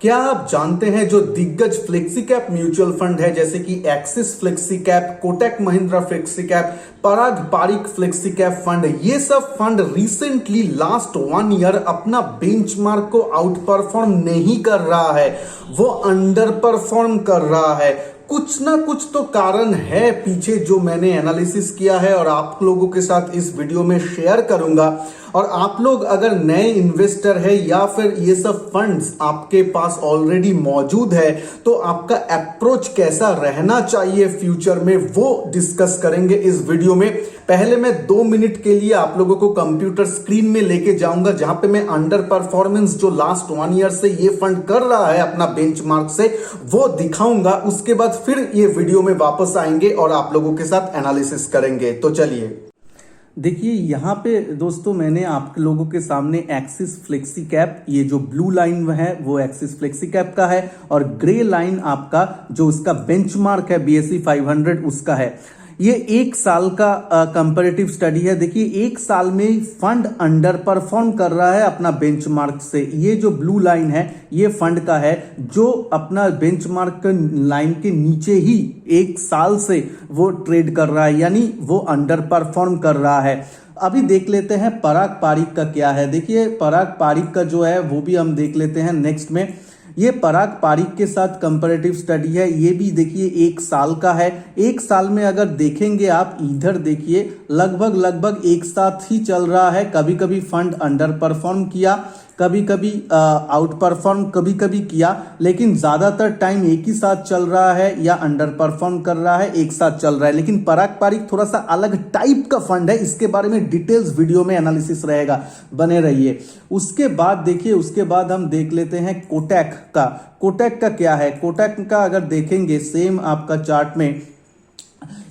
क्या आप जानते हैं जो दिग्गज फ्लेक्सी कैप म्यूचुअल फंड है जैसे कि Axis flexi cap, Kotak Mahindra flexi cap, Parag Parikh flexi cap fund, ये सब फंड रिसेंटली लास्ट 1 ईयर अपना बेंचमार्क को आउट परफॉर्म नहीं कर रहा है, वो अंडर परफॉर्म कर रहा है। कुछ ना कुछ तो कारण है पीछे जो मैंने एनालिसिस किया है और आप लोगों के साथ इस वीडियो में शेयर करूंगा। और आप लोग अगर नए इन्वेस्टर है या फिर ये सब फंड्स आपके पास ऑलरेडी मौजूद है तो आपका अप्रोच कैसा रहना चाहिए फ्यूचर में, वो डिस्कस करेंगे इस वीडियो में। पहले मैं 2 मिनट के लिए आप लोगों को कंप्यूटर स्क्रीन में लेके जाऊंगा जहां पे मैं अंडर परफॉर्मेंस जो लास्ट 1 ईयर से ये फंड कर रहा है अपना बेंचमार्क से वो दिखाऊंगा। उसके बाद फिर ये वीडियो में वापस आएंगे और आप लोगों के साथ एनालिसिस करेंगे। तो चलिए देखिए, यहाँ पे दोस्तों मैंने आप लोगों के सामने एक्सिस फ्लेक्सी कैप, ये जो ब्लू लाइन है वो एक्सिस फ्लेक्सी कैप का है और ग्रे लाइन आपका जो उसका बेंचमार्क है बीएसई 500 उसका है। ये 1 साल का कंपैरेटिव स्टडी है। देखिए 1 साल में फंड अंडर परफॉर्म कर रहा है अपना बेंचमार्क से। ये जो ब्लू लाइन है ये फंड का है जो अपना बेंचमार्क लाइन के नीचे ही 1 साल से वो ट्रेड कर रहा है, यानी वो अंडर परफॉर्म कर रहा है। अभी देख लेते हैं पराग पारिक का क्या है। देखिए पराग पारिक का जो है वो भी हम देख लेते हैं नेक्स्ट में। ये पराग पारिक के साथ कंपैरेटिव स्टडी है, ये भी देखिए 1 साल का है। 1 साल में अगर देखेंगे आप इधर देखिए लगभग एक साथ ही चल रहा है। कभी कभी फंड अंडर परफॉर्म किया, कभी कभी आउट परफॉर्म कभी कभी किया, लेकिन ज्यादातर टाइम एक ही साथ चल रहा है या अंडर परफॉर्म कर रहा है, एक साथ चल रहा है। लेकिन पराग पारिक थोड़ा सा अलग टाइप का फंड है, इसके बारे में डिटेल्स वीडियो में एनालिसिस रहेगा, बने रहिए। उसके बाद देखिए, उसके बाद हम देख लेते हैं कोटक का। कोटक का क्या है, कोटक का अगर देखेंगे सेम आपका चार्ट में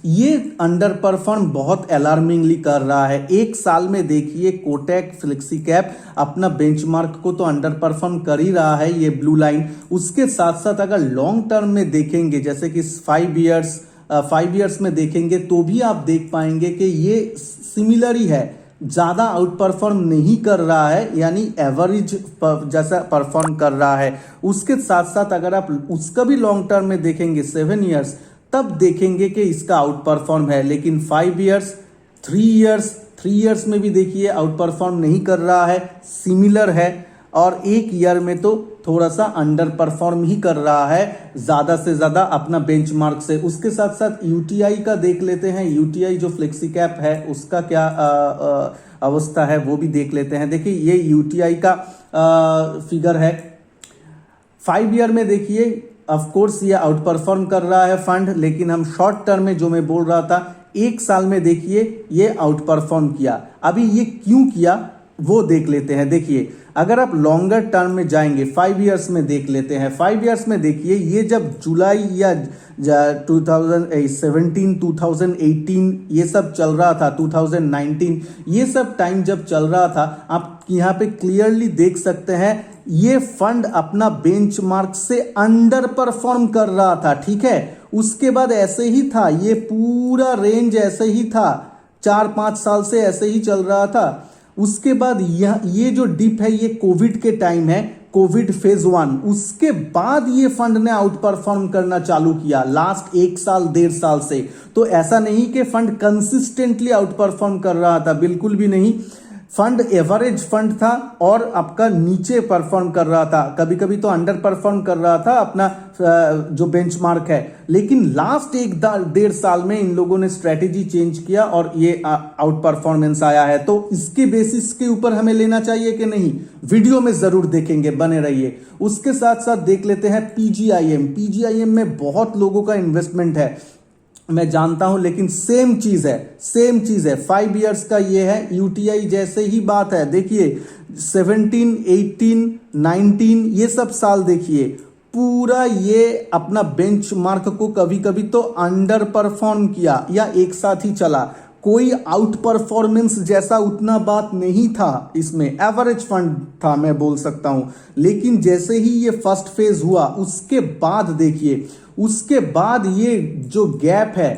ये अंडर परफॉर्म बहुत अलार्मिंगली कर रहा है। 1 साल में देखिए कोटक फ्लेक्सी कैप अपना बेंचमार्क को तो अंडर परफॉर्म कर ही रहा है, ये ब्लू लाइन। उसके साथ साथ अगर लॉन्ग टर्म में देखेंगे जैसे कि 5 इयर्स में देखेंगे तो भी आप देख पाएंगे कि ये सिमिलर ही है, ज्यादा आउट परफॉर्म नहीं कर रहा है, यानी एवरेज जैसा परफॉर्म कर रहा है। उसके साथ साथ अगर आप उसका भी लॉन्ग टर्म में देखेंगे 7 इयर्स, तब देखेंगे कि इसका आउट परफॉर्म है। लेकिन 5 इयर्स, 3 इयर्स में भी देखिए आउट परफॉर्म नहीं कर रहा है, सिमिलर है। और 1 ईयर में तो थोड़ा सा अंडर परफॉर्म ही कर रहा है ज्यादा से ज्यादा अपना बेंचमार्क से। उसके साथ साथ यूटीआई का देख लेते हैं। यूटीआई जो फ्लेक्सी कैप है उसका क्या अवस्था है वो भी देख लेते हैं। देखिए ये यूटीआई का फिगर है। 5 ईयर में देखिए ऑफ कोर्स ये आउट परफॉर्म कर रहा है फंड, लेकिन हम शॉर्ट टर्म में जो मैं बोल रहा था 1 साल में देखिए ये आउट परफॉर्म किया। अभी ये क्यों किया वो देख लेते हैं। देखिए अगर आप लॉन्गर टर्म में जाएंगे 5 इयर्स में देख लेते हैं। 5 इयर्स में देखिए ये जब जुलाई या 2017 2018 ये सब चल रहा था, 2019 ये सब टाइम जब चल रहा था, आप यहाँ पे क्लियरली देख सकते हैं ये फंड अपना बेंचमार्क से अंडर परफॉर्म कर रहा था, ठीक है। उसके बाद ऐसे ही था, ये पूरा रेंज ऐसे ही था, 4-5 साल से ऐसे ही चल रहा था। उसके बाद ये जो डिप है ये कोविड के टाइम है, कोविड फेज 1। उसके बाद ये फंड ने आउट परफॉर्म करना चालू किया लास्ट 1 साल 1.5 साल से। तो ऐसा नहीं कि फंड कंसिस्टेंटली आउट परफॉर्म कर रहा था, बिल्कुल भी नहीं। फंड एवरेज फंड था और आपका नीचे परफॉर्म कर रहा था, कभी कभी तो अंडर परफॉर्म कर रहा था अपना जो बेंचमार्क है। लेकिन लास्ट 1.5 साल में इन लोगों ने स्ट्रेटेजी चेंज किया और ये आउट परफॉर्मेंस आया है। तो इसके बेसिस के ऊपर हमें लेना चाहिए कि नहीं, वीडियो में जरूर देखेंगे, बने रहिए। उसके साथ साथ देख लेते हैं पीजीआईएम। पीजीआईएम में बहुत लोगों का इन्वेस्टमेंट है, मैं जानता हूं, लेकिन सेम चीज है। 5 इयर्स का ये है, यूटीआई जैसे ही बात है। देखिए 17, 18, 19 ये सब साल देखिए पूरा ये अपना बेंचमार्क को कभी कभी तो अंडर परफॉर्म किया या एक साथ ही चला। कोई आउट परफॉर्मेंस जैसा उतना बात नहीं था इसमें, एवरेज फंड था मैं बोल सकता हूं। लेकिन जैसे ही ये फर्स्ट फेज हुआ उसके बाद देखिए, उसके बाद ये जो गैप है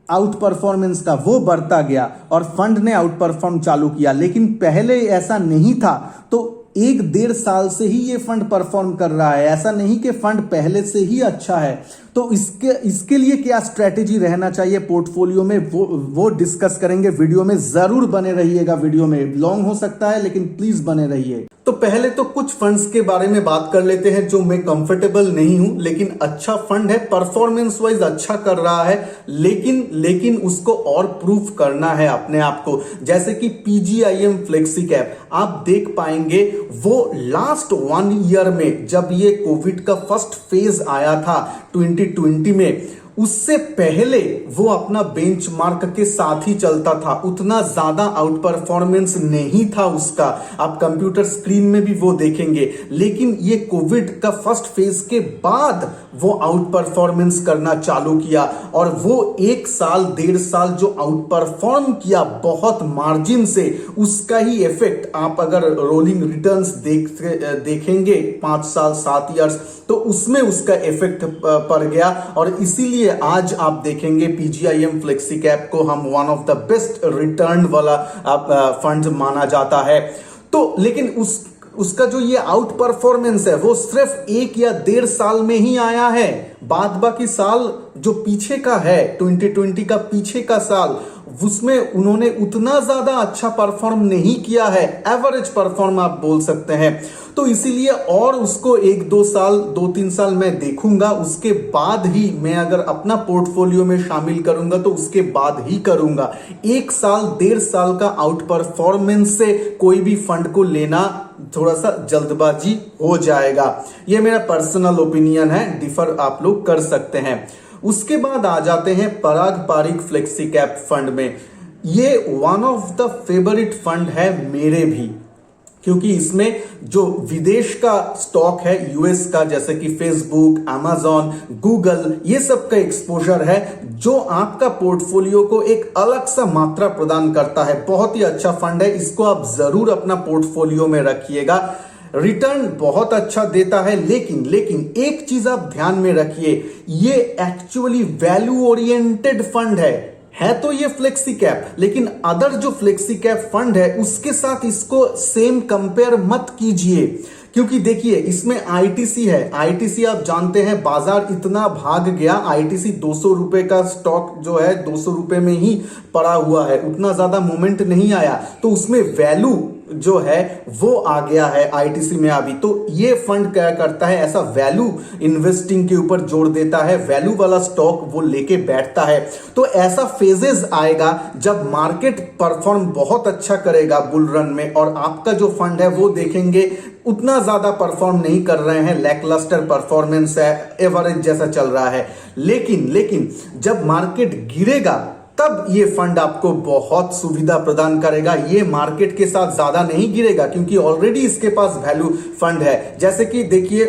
आउट परफॉर्मेंस का वो बढ़ता गया और फंड ने आउट परफॉर्म चालू किया। लेकिन पहले ऐसा नहीं था। तो एक डेढ़ साल से ही ये फंड परफॉर्म कर रहा है, ऐसा नहीं कि फंड पहले से ही अच्छा है। तो इसके लिए क्या स्ट्रेटेजी रहना चाहिए पोर्टफोलियो में, वो डिस्कस करेंगे वीडियो में। जरूर बने रहिएगा, वीडियो में लॉन्ग हो सकता है लेकिन प्लीज बने रहिए। तो पहले तो कुछ फंड्स के बारे में बात कर लेते हैं जो मैं कंफर्टेबल नहीं हूं, लेकिन अच्छा फंड है, परफॉर्मेंस वाइज अच्छा कर रहा है, लेकिन उसको और प्रूफ करना है अपने आप को। जैसे कि पीजीआईएम फ्लेक्सी कैप आप देख पाएंगे, वो लास्ट 1 ईयर में जब ये कोविड का फर्स्ट फेज आया था 2020 में, उससे पहले वो अपना बेंचमार्क के साथ ही चलता था, उतना ज्यादा आउट परफॉर्मेंस नहीं था उसका, आप कंप्यूटर स्क्रीन में भी वो देखेंगे। लेकिन ये कोविड का फर्स्ट फेज के बाद वो आउट परफॉर्मेंस करना चालू किया, और वो 1 साल 1.5 साल जो आउट परफॉर्म किया बहुत मार्जिन से, उसका ही इफेक्ट आप अगर रोलिंग रिटर्न्स देखेंगे 5 साल 7 इयर्स, तो उसमें उसका इफेक्ट पड़ गया। और इसीलिए आज आप देखेंगे पीजीआईएम फ्लेक्सी कैप को हम one of the best return वाला फंड माना जाता है। तो लेकिन उसका जो ये आउट परफॉर्मेंस है वो सिर्फ 1 या 1.5 साल में ही आया है। बाद बाकी साल जो पीछे का है, 2020 का पीछे का साल, उसमें उन्होंने उतना ज्यादा अच्छा परफॉर्म नहीं किया है, एवरेज परफॉर्म आप बोल सकते हैं। तो इसीलिए और उसको 1-2 साल 2-3 साल मैं देखूंगा, उसके बाद ही मैं अगर अपना पोर्टफोलियो में शामिल करूंगा तो उसके बाद ही करूंगा। 1 साल 1.5 साल का आउट परफॉर्मेंस से कोई भी फंड को लेना थोड़ा सा जल्दबाजी हो जाएगा। यह मेरा पर्सनल ओपिनियन है, डिफर आप लोग कर सकते हैं। उसके बाद आ जाते हैं पराग पारिक फ्लेक्सी कैप फंड में। ये one of the favourite fund है मेरे भी, क्योंकि इसमें जो विदेश का स्टॉक है, यूएस का, जैसे कि फेसबुक, अमेजॉन, गूगल, ये सब का एक्सपोजर है, जो आपका पोर्टफोलियो को एक अलग सा मात्रा प्रदान करता है। बहुत ही अच्छा फंड है, इसको आप जरूर अपना पोर्टफोलियो में रखिएगा। रिटर्न बहुत अच्छा देता है, लेकिन एक चीज आप ध्यान में रखिए, ये एक्चुअली वैल्यू ओरिएंटेड फंड है तो ये फ्लेक्सी कैप, लेकिन अदर जो फ्लेक्सी कैप फंड है उसके साथ इसको सेम कंपेयर मत कीजिए। क्योंकि देखिए इसमें आईटीसी है, आईटीसी आप जानते हैं बाजार इतना भाग गया, आईटीसी 200 रुपए का स्टॉक जो है 200 रुपए में ही पड़ा हुआ है, उतना ज्यादा मूवमेंट नहीं आया, तो उसमें वैल्यू जो है वो आ गया है आईटीसी में अभी। तो ये फंड क्या करता है, ऐसा वैल्यू इन्वेस्टिंग के ऊपर जोर देता है, वैल्यू वाला स्टॉक वो लेके बैठता है। तो ऐसा फेजेस आएगा जब मार्केट परफॉर्म बहुत अच्छा करेगा बुल रन में, और आपका जो फंड है वो देखेंगे उतना ज्यादा परफॉर्म नहीं कर रहे हैं, लैकलस्टर परफॉर्मेंस है, एवरेज जैसा चल रहा है। लेकिन जब मार्केट गिरेगा तब ये फंड आपको बहुत सुविधा प्रदान करेगा। ये मार्केट के साथ ज्यादा नहीं गिरेगा, क्योंकि ऑलरेडी इसके पास वैल्यू फंड है। जैसे कि देखिए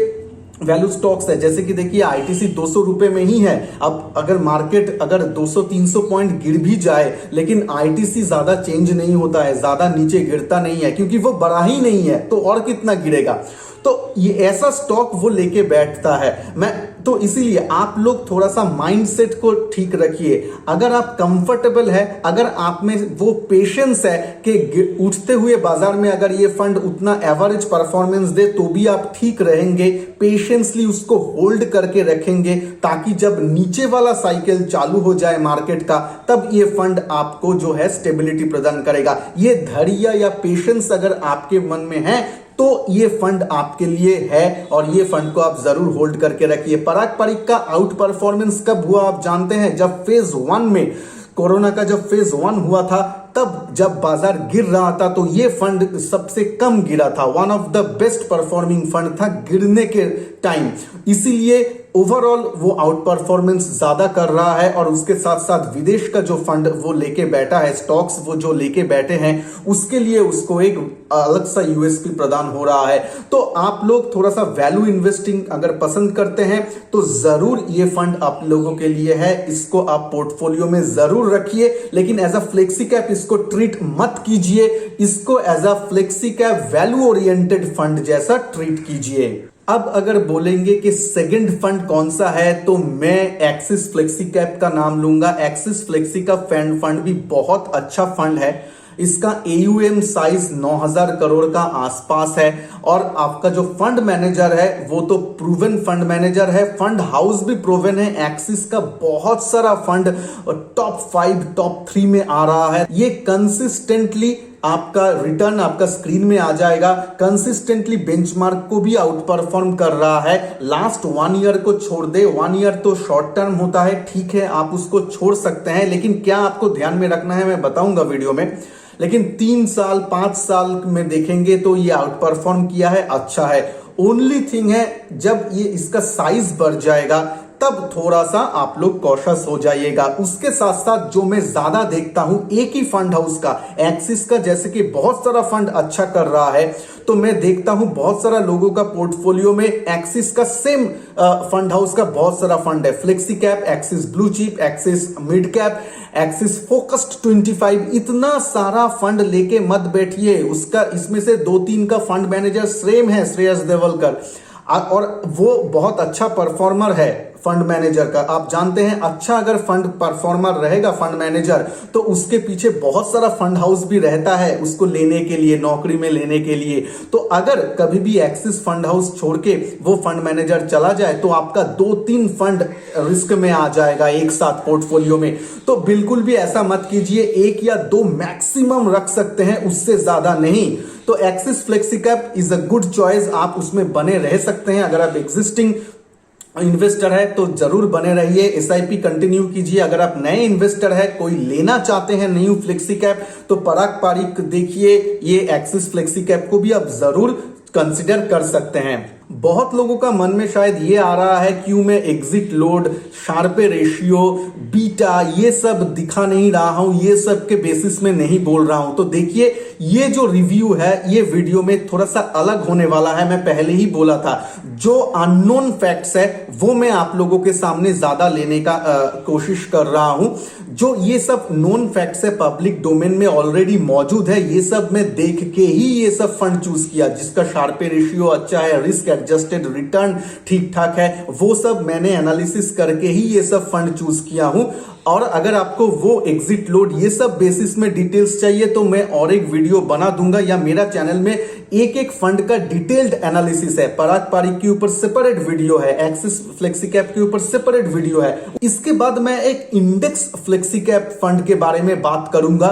वैल्यू स्टॉक्स है, जैसे कि देखिए आईटीसी 200 रुपए में ही है। अब अगर मार्केट अगर 200-300 पॉइंट गिर भी जाए, लेकिन आईटीसी ज्यादा चेंज नहीं होता है, ज्यादा नीचे गिरता नहीं है, क्योंकि वो बढ़ा ही नहीं है, तो और कितना गिरेगा। तो ये ऐसा स्टॉक वो लेके बैठता है। तो इसीलिए आप लोग थोड़ा सा माइंडसेट को ठीक रखिए। अगर आप कंफर्टेबल है, अगर आप में वो पेशेंस है कि उठते हुए बाजार में अगर ये फंड उतना एवरेज परफॉर्मेंस दे तो भी आप ठीक रहेंगे, पेशेंसली उसको होल्ड करके रखेंगे, ताकि जब नीचे वाला साइकिल चालू हो जाए मार्केट का, तब ये फंड आपको जो है स्टेबिलिटी प्रदान करेगा। ये धैर्य या पेशेंस अगर आपके मन में है तो ये फंड आपके लिए है, और ये फंड को आप जरूर होल्ड करके रखिए। पराग पारिक का आउट परफॉर्मेंस कब हुआ आप जानते हैं, जब फेज 1 में, कोरोना का जब फेज 1 हुआ था, तब जब बाजार गिर रहा था तो ये फंड सबसे कम गिरा था, one of the best performing fund था गिरने के टाइम। इसीलिए ओवरऑल वो आउट परफॉर्मेंस ज्यादा कर रहा है, और उसके साथ साथ विदेश का जो फंड वो लेके बैठा है, स्टॉक्स वो जो लेके बैठे हैं, उसके लिए उसको एक अलग सा यूएसपी प्रदान हो रहा है। तो आप लोग थोड़ा सा वैल्यू इन्वेस्टिंग अगर पसंद करते हैं तो जरूर ये फंड आप लोगों के लिए है, इसको आप पोर्टफोलियो में जरूर रखिए। लेकिन एज अ फ्लेक्सी कैप इसको ट्रीट मत कीजिए, इसको as a flexi cap value oriented fund जैसा ट्रीट कीजिए। अब अगर बोलेंगे कि सेकंड फंड कौन सा है, तो मैं एक्सिस फ्लेक्सी कैप का नाम लूंगा। एक्सिस फ्लेक्सी का फंड भी बहुत अच्छा फंड है। इसका AUM साइज 9,000 करोड़ का आसपास है और आपका जो फंड मैनेजर है वो तो प्रूवन फंड मैनेजर है, फंड हाउस भी प्रूवन है। एक्सिस का बहुत सारा फंड टॉप 5 टॉप 3 में आ रहा है। ये कंसिस्टेंटली आपका रिटर्न आपका स्क्रीन में आ जाएगा, कंसिस्टेंटली बेंचमार्क को भी आउट परफॉर्म कर रहा है। लास्ट 1 ईयर को छोड़ दे, 1 ईयर तो शॉर्ट टर्म होता है, ठीक है आप उसको छोड़ सकते हैं, लेकिन क्या आपको ध्यान में रखना है मैं बताऊंगा वीडियो में। लेकिन 3 साल 5 साल में देखेंगे तो ये आउट परफॉर्म किया है, अच्छा है। ओनली थिंग है जब ये इसका साइज बढ़ जाएगा तब थोड़ा सा आप लोग कॉशियस हो जाइएगा। उसके साथ साथ जो मैं ज्यादा देखता हूं एक ही फंड हाउस का, एक्सिस का जैसे कि बहुत सारा फंड अच्छा कर रहा है, तो मैं देखता हूं बहुत सारा लोगों का पोर्टफोलियो में एक्सिस का सेम फंड हाउस का बहुत सारा फंड है। Flexi cap, axis blue chip, axis mid cap, axis focused 25, इतना सारा फंड लेके मत बैठिए। उसका इसमें से 2-3 का फंड मैनेजर सेम है, श्रेयस देवलकर, और वो बहुत अच्छा परफॉर्मर है फंड मैनेजर का। आप जानते हैं अच्छा अगर फंड परफॉर्मर रहेगा फंड मैनेजर तो उसके पीछे बहुत सारा फंड हाउस भी रहता है उसको लेने के लिए, नौकरी में लेने के लिए। तो अगर कभी भी एक्सिस फंड हाउस छोड़ के वो फंड मैनेजर चला जाए तो आपका 2-3 फंड रिस्क में आ जाएगा एक साथ पोर्टफोलियो में। तो बिल्कुल भी ऐसा मत कीजिए, 1 या 2 मैक्सिमम रख सकते हैं, उससे ज्यादा नहीं। तो axis flexi cap is a good choice, आप उसमें बने रह सकते हैं। अगर आप एग्जिस्टिंग इन्वेस्टर है तो जरूर बने रहिए, SIP कंटिन्यू कीजिए। अगर आप नए इन्वेस्टर है, कोई लेना चाहते हैं न्यू फ्लेक्सी कैप, तो पराग पारिक देखिए, ये एक्सिस फ्लेक्सी कैप को भी आप जरूर कंसिडर कर सकते हैं। बहुत लोगों का मन में शायद ये आ रहा है क्यों मैं exit load, Sharpe ratio, beta ये सब दिखा नहीं रहा हूं, ये सब के बेसिस में नहीं बोल रहा हूं। तो देखिए ये जो रिव्यू है ये वीडियो में थोड़ा सा अलग होने वाला है। मैं पहले ही बोला था जो अननोन फैक्ट्स है वो मैं आप लोगों के सामने ज्यादा लेने का कोशिश कर रहा हूं। जो ये सब नोन फैक्ट्स है पब्लिक डोमेन में ऑलरेडी मौजूद है, ये सब मैं देख के ही ये सब फंड चूज किया, जिसका शार्पे रेशियो अच्छा है, रिस्क एडजस्टेड रिटर्न ठीक ठाक है, वो सब मैंने एनालिसिस करके ही ये सब फंड चूज किया हूं। और अगर आपको वो एग्जिट लोड ये सब बेसिस में डिटेल्स चाहिए तो मैं और एक वीडियो बना दूंगा, या मेरा चैनल में एक एक फंड का डिटेल्ड एनालिसिस है। पराग पारिक के ऊपर सेपरेट वीडियो है, एक्सिस फ्लेक्सी कैप के ऊपर सेपरेट वीडियो है। इसके बाद मैं एक इंडेक्स फ्लेक्सी कैप फंड के बारे में बात करूंगा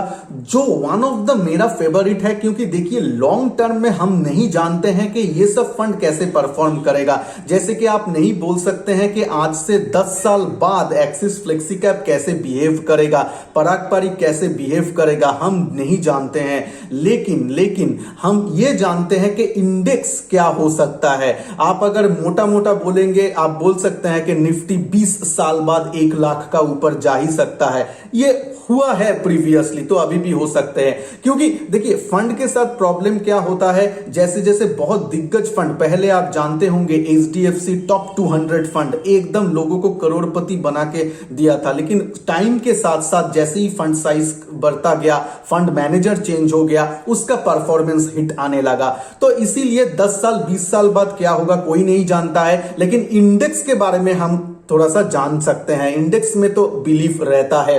जो वन ऑफ द मेरा फेवरेट है, क्योंकि देखिए लॉन्ग टर्म में हम नहीं जानते हैं कि ये सब फंड कैसे परफॉर्म करेगा। जैसे कि आप नहीं बोल सकते हैं कि आज से 10 साल बाद एक्सिस फ्लेक्सी कैप कैसे बिहेव करेगा, पराग पारिक कैसे बिहेव करेगा, हम नहीं जानते हैं। लेकिन हम ये जानते हैं कि इंडेक्स क्या हो सकता है। आप अगर मोटा मोटा बोलेंगे, आप बोल सकते हैं कि निफ्टी 20 साल बाद 1 लाख का ऊपर जा ही सकता है। ये हुआ है प्रीवियसली, तो अभी भी हो सकते हैं। क्योंकि देखिए फंड के साथ प्रॉब्लम क्या होता है, जैसे जैसे बहुत दिग्गज फंड, पहले आप जानते होंगे HDFC टॉप 200 फंड एकदम लोगों को करोड़पति बना के दिया था, लेकिन टाइम के साथ साथ जैसे ही फंड साइज बढ़ता गया, फंड मैनेजर चेंज हो गया, उसका परफॉर्मेंस हिट आने लगा। तो इसीलिए 10 साल 20 साल बाद क्या होगा कोई नहीं जानता है, लेकिन इंडेक्स के बारे में हम थोड़ा सा जान सकते हैं। इंडेक्स में तो बिलीफ रहता है।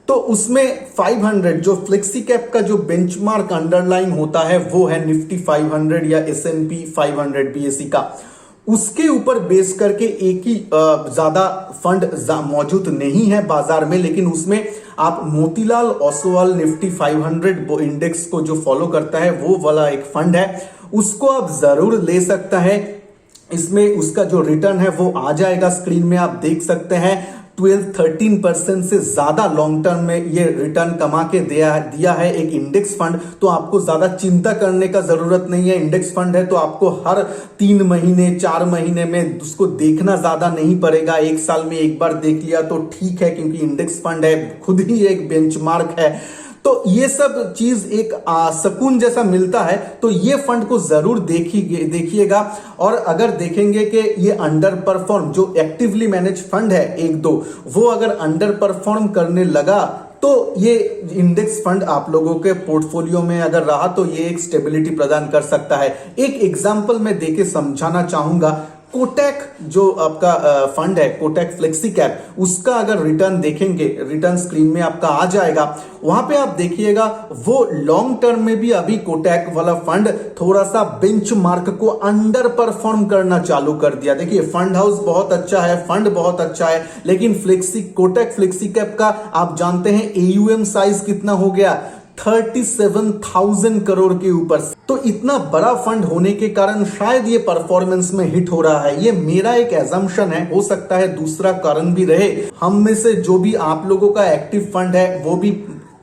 तो उसमें 500 जो फ्लेक्सी कैप का जो बेंचमार्क अंडरलाइन होता है वो है निफ्टी 500 या S&P 500 BSE का। उसके ऊपर बेस करके एक ही ज्यादा फंड मौजूद नहीं है बाजार में, लेकिन उसमें आप मोतीलाल ओसवाल निफ्टी 500 इंडेक्स को जो फॉलो करता है वो वाला एक फंड है, उसको आप जरूर ले सकता है। इसमें उसका जो रिटर्न है वो आ जाएगा, स्क्रीन में आप देख सकते हैं। 12-13% से ज्यादा लॉन्ग टर्म में ये रिटर्न कमा के दिया है एक इंडेक्स फंड। तो आपको ज्यादा चिंता करने का जरूरत नहीं है। इंडेक्स फंड है तो आपको हर 3 महीने 4 महीने में उसको देखना ज्यादा नहीं पड़ेगा। 1 साल में एक बार देख लिया तो ठीक है, क्योंकि इंडेक्स फंड है, खुद ही एक बेंचमार्क है। तो ये सब चीज एक सुकून जैसा मिलता है। तो ये फंड को जरूर देखिएगा। और अगर देखेंगे कि ये अंडर परफॉर्म, जो एक्टिवली मैनेज फंड है 1-2, वो अगर अंडर परफॉर्म करने लगा तो ये इंडेक्स फंड आप लोगों के पोर्टफोलियो में अगर रहा तो ये एक स्टेबिलिटी प्रदान कर सकता है। एक एग्जांपल मैं देके समझाना चाहूंगा। कोटक जो आपका फंड है, कोटक फ्लेक्सी कैप, उसका अगर रिटर्न देखेंगे, रिटर्न स्क्रीन में आपका आ जाएगा, वहां पे आप देखिएगा वो लॉन्ग टर्म में भी अभी कोटक वाला फंड थोड़ा सा बेंचमार्क को अंडर परफॉर्म करना चालू कर दिया। देखिए फंड हाउस बहुत अच्छा है, फंड बहुत अच्छा है, लेकिन कोटक फ्लेक्सी कैप का आप जानते हैं एयूएम साइज कितना हो गया, 37,000 करोड़ के ऊपर। तो इतना बड़ा फंड होने के कारण शायद ये परफॉर्मेंस में हिट हो रहा है। ये मेरा एक एजम्पशन है, हो सकता है दूसरा कारण भी रहे। हम में से जो भी आप लोगों का एक्टिव फंड है वो भी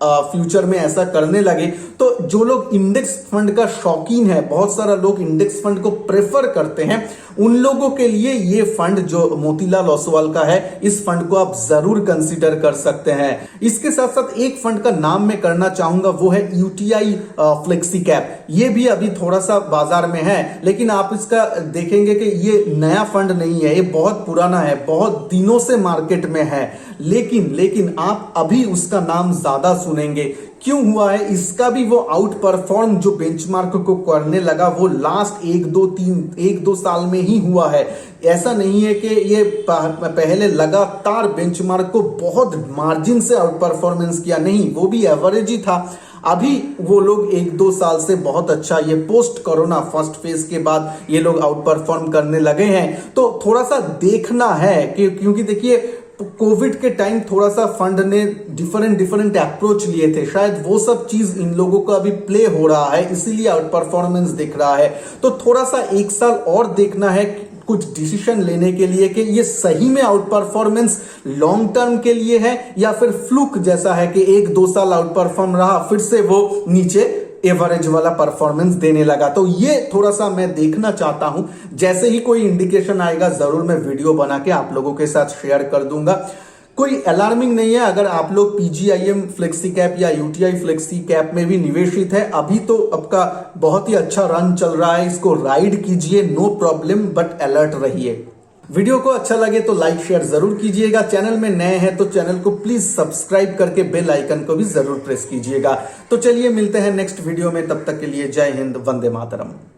फ्यूचर में ऐसा करने लगे, तो जो लोग इंडेक्स फंड का शौकीन है, बहुत सारा लोग इंडेक्स फंड को प्रेफर करते हैं, उन लोगों के लिए ये फंड जो मोतीलाल ओसवाल का है, इस फंड को आप जरूर कंसीडर कर सकते हैं। इसके साथ साथ एक फंड का नाम मैं करना चाहूंगा, वो है यूटीआई फ्लेक्सी कैप। ये भी अभी थोड़ा सा बाजार में है, लेकिन आप इसका देखेंगे कि ये नया फंड नहीं है, ये बहुत पुराना है, बहुत दिनों से मार्केट में है, लेकिन आप अभी उसका नाम ज्यादा सुनेंगे। क्यों हुआ है? इसका भी वो आउट परफॉर्म जो बेंचमार्क को करने लगा वो लास्ट एक दो साल में ही हुआ है। ऐसा नहीं है कि ये पहले लगातार बेंचमार्क को बहुत मार्जिन से आउट परफॉर्मेंस किया, नहीं, वो भी एवरेज ही था। अभी वो लोग एक दो साल से बहुत अच्छा, ये पोस्ट कोरोना फर्स्ट फेज के बाद ये लोग आउट परफॉर्म करने लगे हैं। तो थोड़ा सा देखना है कि, क्योंकि देखिए कोविड के टाइम थोड़ा सा फंड ने डिफरेंट अप्रोच लिए थे, शायद वो सब चीज इन लोगों का अभी प्ले हो रहा है, इसीलिए आउट परफॉर्मेंस दिख रहा है। तो थोड़ा सा एक साल और देखना है कुछ डिसीजन लेने के लिए कि ये सही में आउट परफॉर्मेंस लॉन्ग टर्म के लिए है या फिर फ्लूक जैसा है कि एक दो साल आउट परफॉर्म रहा, फिर से वो नीचे एवरेज वाला परफॉर्मेंस देने लगा। तो ये थोड़ा सा मैं देखना चाहता हूं। जैसे ही कोई इंडिकेशन आएगा जरूर मैं वीडियो बना के आप लोगों के साथ शेयर कर दूंगा। कोई अलार्मिंग नहीं है अगर आप लोग पीजीआईएम फ्लेक्सी कैप या यूटीआई फ्लेक्सी कैप में भी निवेशित है। अभी तो आपका बहुत ही अच्छा रन चल रहा है, इसको राइड कीजिए, नो प्रॉब्लम, बट अलर्ट रहिए। वीडियो को अच्छा लगे तो लाइक शेयर जरूर कीजिएगा। चैनल में नए हैं तो चैनल को प्लीज सब्सक्राइब करके बेल आइकन को भी जरूर प्रेस कीजिएगा। तो चलिए मिलते हैं नेक्स्ट वीडियो में, तब तक के लिए जय हिंद, वंदे मातरम।